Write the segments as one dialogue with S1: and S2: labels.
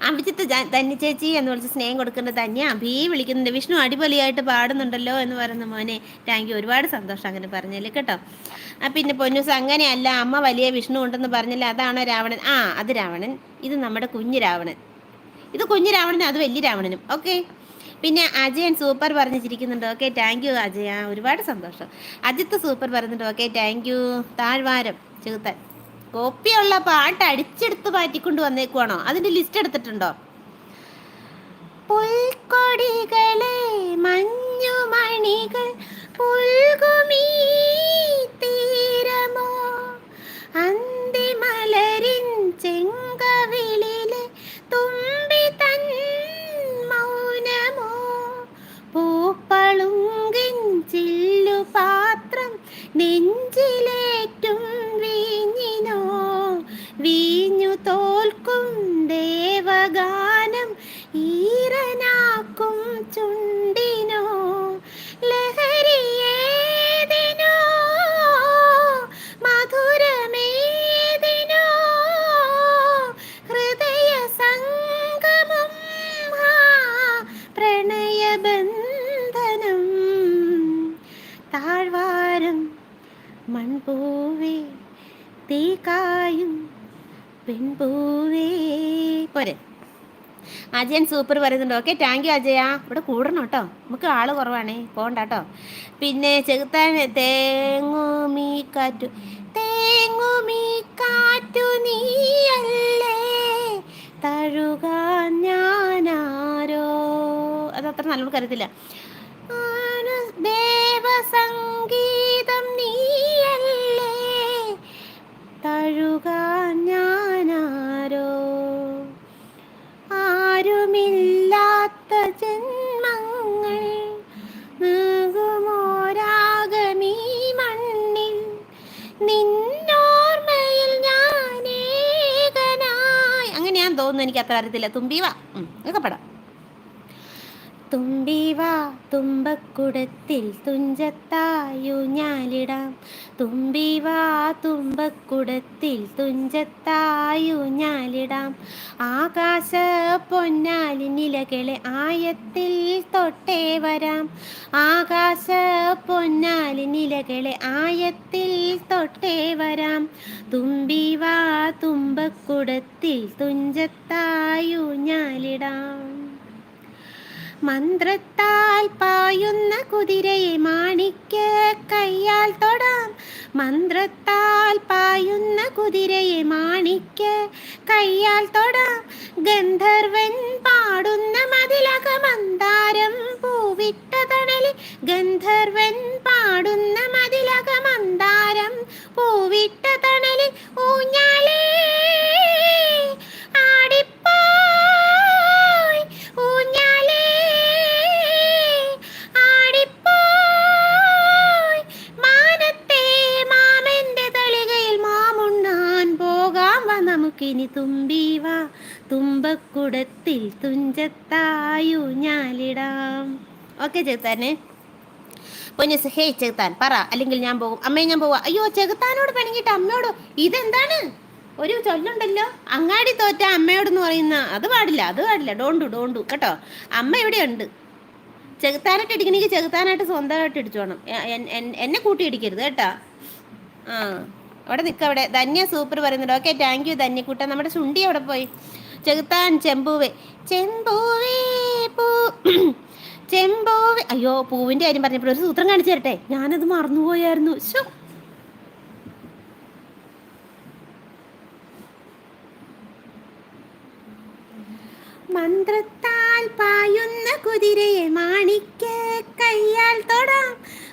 S1: അഭിജിത്ത് ധന്യ ചേച്ചി എന്ന് വിളിച്ച് സ്നേഹം കൊടുക്കേണ്ട ധന്യ അഭി വിളിക്കുന്നുണ്ട്. വിഷ്ണു അടിപൊളിയായിട്ട് പാടുന്നുണ്ടല്ലോ എന്ന് പറയുന്ന മോനെ. താങ്ക് യു, ഒരുപാട് സന്തോഷം അങ്ങനെ പറഞ്ഞല്ലേ കേട്ടോ. പിന്നെ പൊന്നൂസ് അങ്ങനെയല്ല, അമ്മ വലിയ വിഷ്ണു ഉണ്ടെന്ന് പറഞ്ഞില്ല, അതാണോ രാവണൻ? അത് രാവണൻ, ഇത് നമ്മുടെ കുഞ്ഞു രാവണൻ. ഇത് കുഞ്ഞു രാവണനും അത് വലിയ രാവണനും. ഓക്കെ. പിന്നെ അജയൻ സൂപ്പർ പറഞ്ഞിരിക്കുന്നുണ്ട്. ഓക്കെ, താങ്ക് യു അജയ, ഒരുപാട് സന്തോഷം. അജിത്ത് സൂപ്പർ പറയുന്നുണ്ട്. Okay, thank you. താഴ്വാരം ചെറുത്താൻ കോപ്പിയുള്ള പാട്ട് അടിച്ചെടുത്ത് മാറ്റിക്കൊണ്ട് വന്നേക്കുവാണോ? അതിന്റെ ലിസ്റ്റ് എടുത്തിട്ടുണ്ടോ? പുൽക്കൊടികളെ മഞ്ഞുമണികൾ പുൽകുമീ തീരമോ, അന്തിമലരിൻ ചെങ്കവിളിലെ തുമ്പി തൻ മൗനമോ, പൂപ്പളുങ്കിൻ ചില്ലുപാത്രം നെഞ്ചിലേറ്റും വീഞ്ഞിനോ, വീഞ്ഞു തോൽക്കും ദേവഗാനം ഈറനാക്കും ചുണ്ടിനോ, ലഹരിയേതിനോ മധുരമേതിനോ, ഹൃദയ സംഗമം പ്രണയബന്ധനം, താഴ്വാരം മൺപൂവേ തീക്കായും പെൺപൂവേ. പോരെ. അജയൻ സൂപ്പർ പറയുന്നുണ്ട്. Okay, thank you Ajaya. ഇവിടെ കൂടണം കേട്ടോ, നമുക്ക് ആള് കുറവാണേ, പോകണ്ട കേട്ടോ. പിന്നെ ചെകുത്താൻ തേങ്ങുമീ കാറ്റു നീയല്ലേ തഴുകാൻ ഞാനാരോ, അതത്ര നല്ലോണം കരുത്തില്ല. ദേവസംഗീതം നീയല്ലേ തഴുകാൻ ഞാനാരോ, ആരുമില്ലാത്ത ജന്മങ്ങൾ നൽകുമോരാഗമീ മണ്ണിൽ, നിന്നോർമ്മയിൽ ഞാനേകനായി. അങ്ങനെയാന്ന് തോന്നുന്നു, എനിക്ക് അത്ര അറിയത്തില്ല. തുമ്പീവ ഒക്കെ പടാം. തുമ്പീവാ തുമ്പക്കുടത്തിൽ തുഞ്ചത്തായൂഞ്ഞാലിടാം, തുമ്പീവാ തുമ്പക്കുടത്തിൽ തുഞ്ചത്തായൂഞ്ഞാലിടാം, ആകാശ പൊന്നാലി നിലകളെ ആയത്തിൽ തൊട്ടേ വരാം, ആകാശ പൊന്നാലി നിലകളെ ആയത്തിൽ തൊട്ടേ വരാം, തുമ്പീവാ തുമ്പക്കുടത്തിൽ തുഞ്ചത്തായൂഞ്ഞാലിടാം. മന്ത്രത്താൽ പായുന്ന കുതിരയെ മാണിക്യ കയ്യാൽ തൊടാം, മന്ത്രത്താൽ പായുന്ന കുതിരയെ മാണിക്യ കയ്യാൽ തൊടാം, ഗന്ധർവൻ പാടുന്ന മതിലക മന്ദാരം പൂവിട്ട തണലിൽ, ഗന്ധർവൻ പാടുന്ന മതിലക മന്ദാരം പൂവിട്ട തണലിൽ, ഊഞ്ഞാലേ ആടിപ്പോയി ഊഞ്ഞാലേ ആടിപ്പോയി, മാനത്തെ മാമന്റെ തളികയിൽ മാമുണ്ണാൻ പോകാം വാ നമുക്കിനി, തുമ്പീവാ തുമ്പക്കുടത്തിൽ തുഞ്ചത്തായൂഞ്ഞാലിടാം. ഓക്കെ ചെകുത്താനെ. പൊന്നസ് ഹേ ചെകുത്താൻ പറ, അല്ലെങ്കിൽ ഞാൻ പോകും. അമ്മയെ ഞാൻ പോവാ. അയ്യോ, ചെകുത്താനോട് പണിങ്ങിട്ട് അമ്മയോട്. ഇതെന്താണ്? ഒരു ചൊല്ലുണ്ടല്ലോ, അങ്ങാടി തോറ്റ അമ്മയോടെന്ന് പറയുന്ന, അത് പാടില്ല, അത് പാടില്ല. ഡോണ്ടു കേട്ടോ. അമ്മ എവിടെയുണ്ട്? ചെകുത്താനായിട്ട് ഇടിക്കണമെങ്കിൽ ചെകുത്താനായിട്ട് സ്വന്തമായിട്ട് ഇടിച്ചോണം, എന്നെ കൂട്ടി ഇടിക്കരുത് കേട്ടോ. അവിടെ നിൽക്കവിടെ. ധന്യ സൂപ്പർ പറയുന്നുണ്ട്. ഓക്കെ, താങ്ക് യു ധന്യക്കൂട്ട. നമ്മുടെ ചുണ്ടി അവിടെ പോയി. ചെകുത്താൻ ചെമ്പൂവേ പൂ ചെമ്പൂവേ. അയ്യോ, പൂവിന്റെ കാര്യം പറഞ്ഞപ്പോൾ ഒരു സൂത്രം കാണിച്ചു തരട്ടെ, ഞാനത് മറന്നുപോയായിരുന്നു. മന്ത്രത്താൽ പായുന്ന കുതിരയെ മാണിക്യ കയ്യാൽ തൊടാം,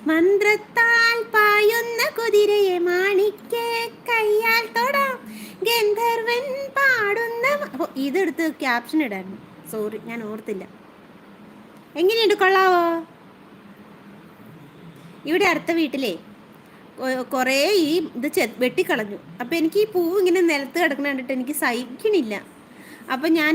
S1: മന്ത്രത്താൽ പായുന്ന കുതിരയെ മാണിക്യ കയ്യാൽ തൊടാം, ഗന്ധർവൻ പാടുന്ന. ഇതെടുത്ത് ക്യാപ്ഷൻ ഇടായിരുന്നു, സോറി, ഞാൻ ഓർത്തില്ല. എങ്ങനെയുണ്ട്, കൊള്ളാവോ? ഇവിടെ അടുത്ത വീട്ടിലേ കുറേ ഈ ഇത് വെട്ടിക്കളഞ്ഞു. അപ്പം എനിക്ക് ഈ പൂവ് ഇങ്ങനെ നിലത്ത് കിടക്കുന്ന കണ്ടിട്ട് എനിക്ക് സഹിക്കണില്ല. അപ്പം ഞാൻ